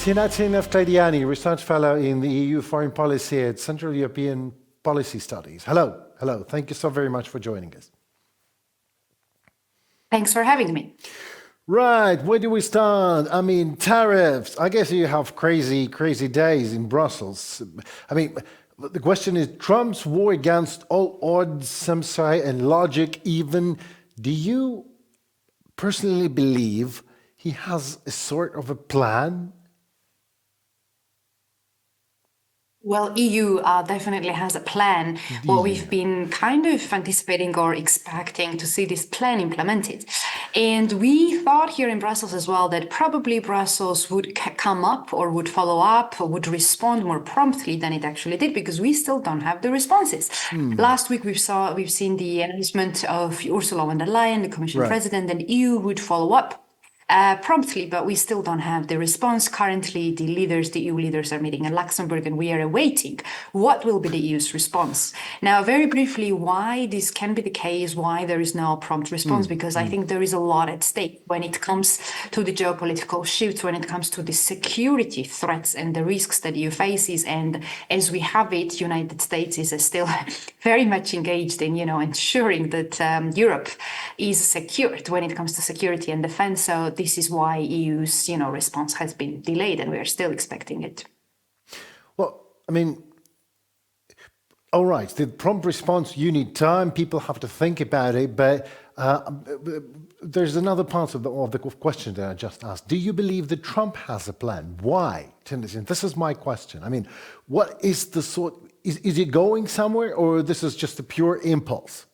Tinatin Research Fellow in the EU Foreign Policy at Central European Policy Studies. Hello. Thank you so very much for joining us. Thanks for having me. Right, where do we start? I mean, tariffs. I guess you have crazy days in Brussels. I mean, the question is Trump's war against all odds, some say, and logic even. Do you personally believe he has a sort of a plan? Well, EU definitely has a plan. Well, we've been kind of anticipating or expecting to see this plan implemented. And we thought here in Brussels as well that probably Brussels would come up or would follow up or would respond more promptly than it actually did, because we still don't have the responses. Last week we've seen the announcement of Ursula von der Leyen, the Commission President, and EU would follow up promptly, but we still don't have the response. Currently, the EU leaders are meeting in Luxembourg, and we are awaiting what will be the EU's response. Now, very briefly, why this can be the case, why there is no prompt response, because I think there is a lot at stake when it comes to the geopolitical shifts, when it comes to the security threats and the risks that EU faces. And as we have it, United States is still very much engaged in, ensuring that Europe is secured when it comes to security and defense. So this is why EU's, response has been delayed, and we are still expecting it. Well, I mean, all right, the prompt response, you need time, people have to think about it, but there's another part of the question that I just asked. Do you believe that Trump has a plan? Why? This is my question. I mean, what is the is he going somewhere, or this is just a pure impulse?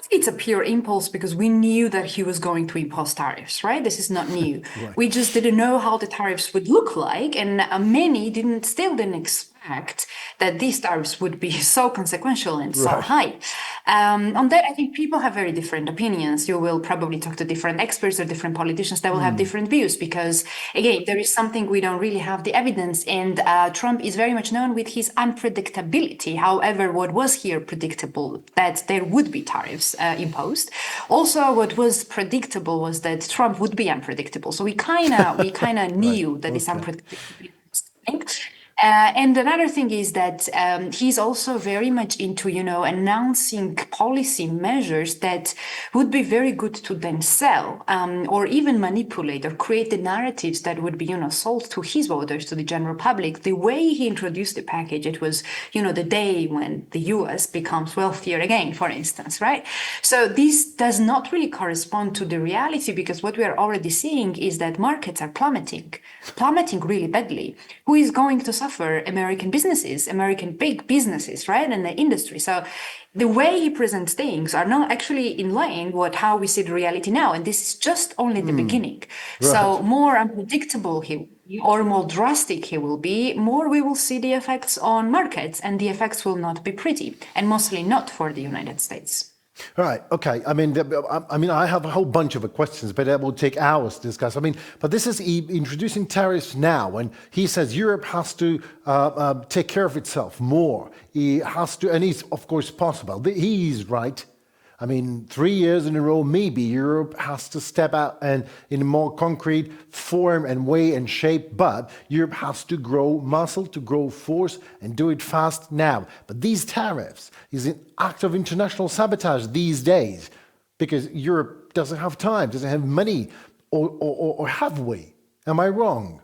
It's a pure impulse because we knew that he was going to impose tariffs, right? This is not new. Right. We just didn't know how the tariffs would look like, and many still didn't expect that these tariffs would be so consequential and so high. On that, I think people have very different opinions. You will probably talk to different experts or different politicians that will have different views because, again, there is something we don't really have the evidence, and Trump is very much known with his unpredictability. However, what was here predictable, that there would be tariffs imposed. Also, what was predictable was that Trump would be unpredictable. So we kind of knew that this unpredictability was coming. And another thing is that he's also very much into, announcing policy measures that would be very good to then sell or even manipulate or create the narratives that would be, sold to his voters, to the general public. The way he introduced the package, it was, the day when the US becomes wealthier again, for instance, right? So this does not really correspond to the reality, because what we are already seeing is that markets are plummeting really badly. Who is going to suffer? American businesses, American big businesses, right? And the industry. So the way he presents things are not actually in line with how we see the reality now. And this is just only the beginning. Right. So more unpredictable he will be, or more drastic he will be, more we will see the effects on markets, and the effects will not be pretty, and mostly not for the United States. Right. Okay. I mean, I have a whole bunch of questions, but that will take hours to discuss. But this is introducing tariffs now, and he says Europe has to take care of itself more. He has to, and it's of course possible. He's right. 3 years in a row, maybe Europe has to step out and in a more concrete form and way and shape, but Europe has to grow muscle, to grow force, and do it fast now. But these tariffs is an act of international sabotage these days, because Europe doesn't have time, doesn't have money, or have we? Am I wrong?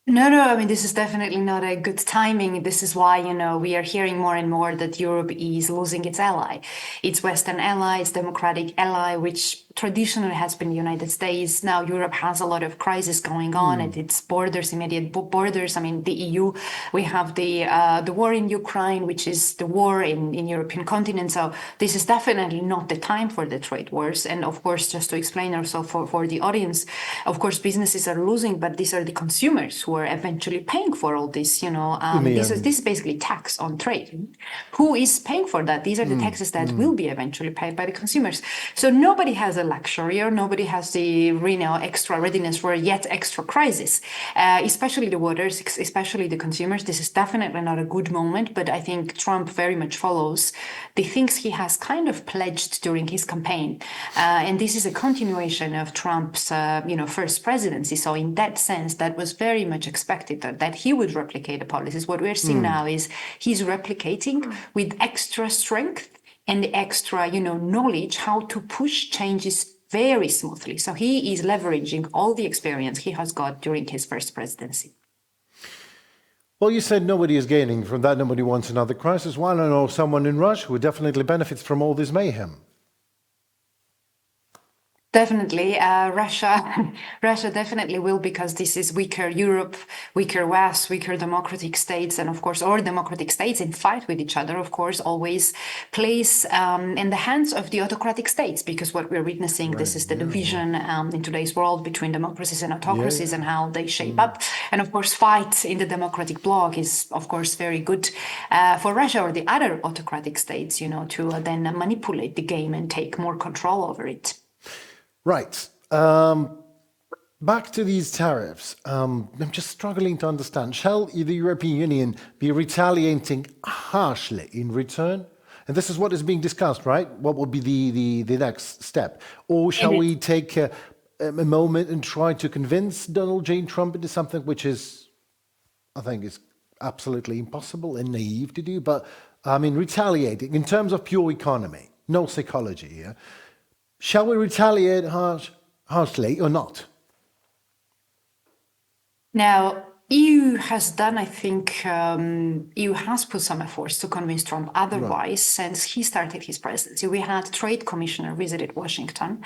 No, this is definitely not a good timing. This is why, we are hearing more and more that Europe is losing its ally, its Western ally, its democratic ally, which traditionally has been the United States. Now Europe has a lot of crisis going on at its borders, immediate borders. The EU, we have the war in Ukraine, which is the war in European continent. So this is definitely not the time for the trade wars. And of course, just to explain also for the audience, of course, businesses are losing, but these are the consumers who are eventually paying for all this. This is basically tax on trade. Who is paying for that? These are the taxes that will be eventually paid by the consumers. So nobody has the luxury, or nobody has the extra readiness for yet extra crisis, especially the voters, especially the consumers. This is definitely not a good moment, but I think Trump very much follows the things he has kind of pledged during his campaign, and this is a continuation of Trump's first presidency. So in that sense, that was very much expected that he would replicate the policies. What we're seeing now is he's replicating with extra strength and extra, knowledge how to push changes very smoothly. So he is leveraging all the experience he has got during his first presidency. Well, you said nobody is gaining from that. Nobody wants another crisis. Well, I know someone in Russia who definitely benefits from all this mayhem. Definitely, Russia definitely will, because this is weaker Europe, weaker West, weaker democratic states, and of course, all democratic states in fight with each other, of course, always plays in the hands of the autocratic states, because what we're witnessing, this is the division in today's world between democracies and autocracies and how they shape up. And of course, fight in the democratic bloc is, of course, very good for Russia or the other autocratic states, to then manipulate the game and take more control over it. Right. Back to these tariffs. I'm just struggling to understand. Shall the European Union be retaliating harshly in return? And this is what is being discussed, right? What would be the next step? Or shall we take a moment and try to convince Donald J. Trump into something which is, I think, is absolutely impossible and naive to do? But, I mean, retaliating in terms of pure economy, no psychology here. Shall we retaliate harshly or not? Now, EU has done, I think, EU has put some efforts to convince Trump otherwise since he started his presidency. We had Trade Commissioner visited Washington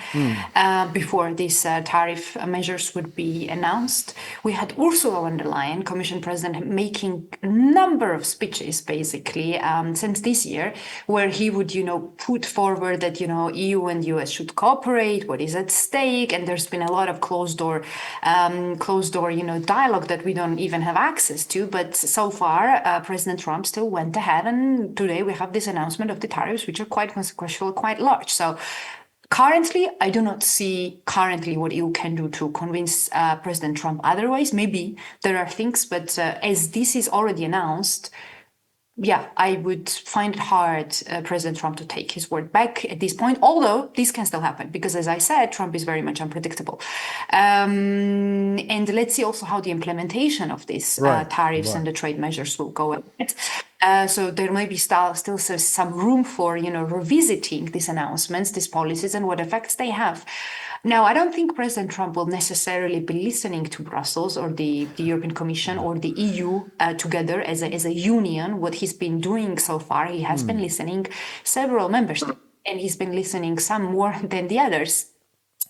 before these tariff measures would be announced. We had Ursula von der Leyen, Commission President, making a number of speeches, basically, since this year, where he would, put forward that, EU and US should cooperate, what is at stake, and there's been a lot of closed door, dialogue that we don't even have access to. But so far, President Trump still went ahead, and today we have this announcement of the tariffs, which are quite consequential, quite large. So currently, I do not see what EU can do to convince President Trump otherwise. Maybe there are things, but as this is already announced, I would find it hard, President Trump, to take his word back at this point, although this can still happen, because as I said, Trump is very much unpredictable. And let's see also how the implementation of these tariffs and the trade measures will go. So there may be still some room for, revisiting these announcements, these policies, and what effects they have. Now, I don't think President Trump will necessarily be listening to Brussels or the European Commission or the EU together as a union. What he's been doing so far, he has been listening several member states, and he's been listening some more than the others.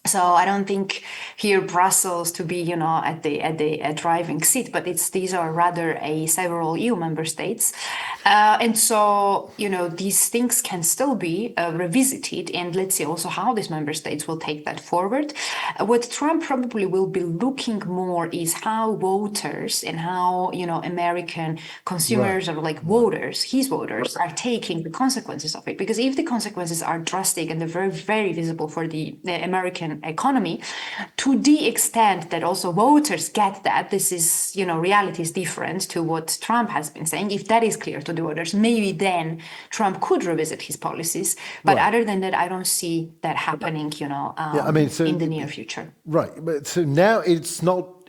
So I don't think here Brussels to be, at the driving seat, but these are rather several EU member states. And so, these things can still be revisited, and let's see also how these member states will take that forward. What Trump probably will be looking more is how voters and how, American consumers or voters, his voters, are taking the consequences of it. Because if the consequences are drastic and they're very, very visible for the American economy, to the extent that also voters get that this is, reality is different to what Trump has been saying. If that is clear to the voters, maybe then Trump could revisit his policies. But other than that, I don't see that happening, in the near future. Right. But so now it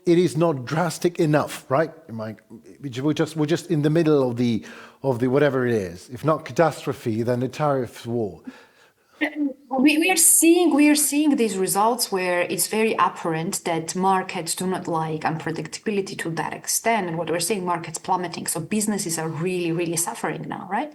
is not drastic enough, right? We're just in the middle of the whatever it is. If not catastrophe, then the tariff war. We are seeing these results where it's very apparent that markets do not like unpredictability to that extent. And what we're seeing, markets plummeting. So businesses are really, really suffering now, right?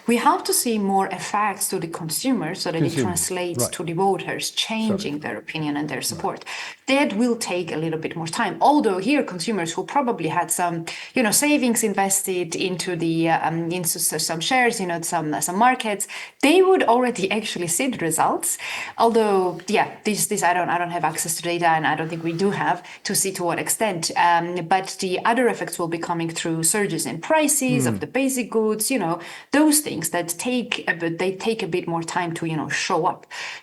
We have to see more effects to the consumers so that it translates to the voters, changing their opinion and their support. That will take a little bit more time. Although here, consumers who probably had some, savings invested into into some shares, some markets, they would already actually see the results. Although, this I don't have access to data, and I don't think we do have to see to what extent. But the other effects will be coming through surges in prices of the basic goods. Those things that take a bit more time to show up.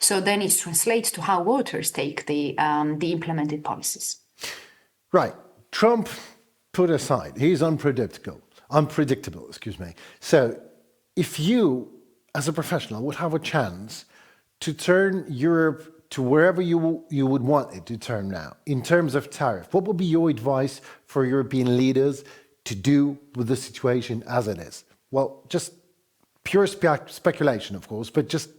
So then it translates to how voters take the implemented policies. Right. Trump put aside, he's unpredictable, excuse me. So if you, as a professional, would have a chance to turn Europe to wherever you would want it to turn now, in terms of tariff, what would be your advice for European leaders to do with the situation as it is? Well, just pure speculation, of course, but just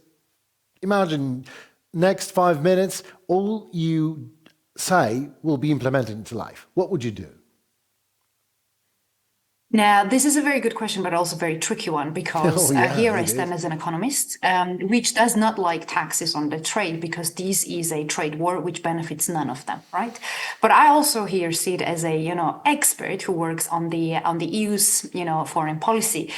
imagine next 5 minutes, all you say will be implemented into life. What would you do? Now, this is a very good question, but also a very tricky one, because here I stand as an economist, which does not like taxes on the trade, because this is a trade war which benefits none of them, right? But I also here see it as a expert who works on the EU's foreign policy,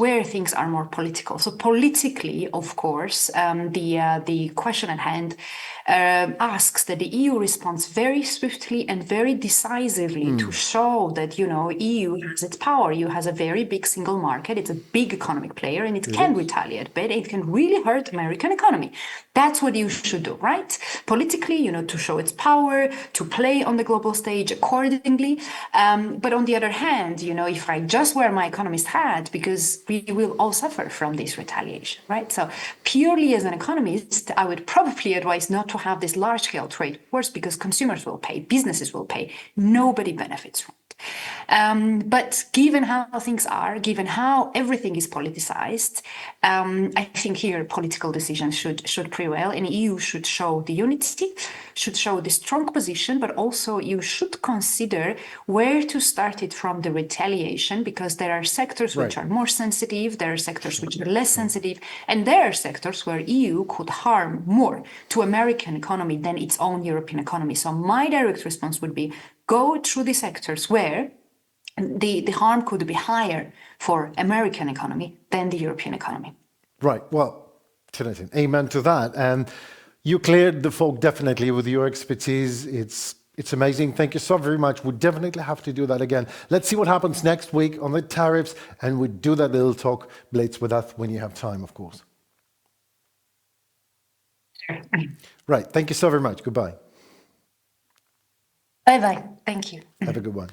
where things are more political. So politically, of course, the question at hand asks that the EU responds very swiftly and very decisively to show that EU has its power. EU has a very big single market. It's a big economic player, and it can retaliate, but it can really hurt American economy. That's what EU should do, right? Politically, to show its power, to play on the global stage accordingly. But on the other hand, if I just wear my economist hat, because we will all suffer from this retaliation, right? So purely as an economist, I would probably advise not to have this large-scale trade wars, because consumers will pay, businesses will pay, nobody benefits from it. But given how things are, given how everything is politicized, I think here political decisions should prevail, and EU should show the unity, should show the strong position, but also you should consider where to start it from the retaliation, because there are sectors which are more sensitive, there are sectors which are less sensitive, and there are sectors where EU could harm more to American economy than its own European economy. So my direct response would be, go through the sectors where the harm could be higher for American economy than the European economy. Right. Well, amen to that. And you cleared the fog definitely with your expertise. It's amazing. Thank you so very much. We definitely have to do that again. Let's see what happens next week on the tariffs, and we do that little talk, Blitz, with us when you have time, of course. Sure. Right. Thank you so very much. Goodbye. Bye-bye. Thank you. Have a good one.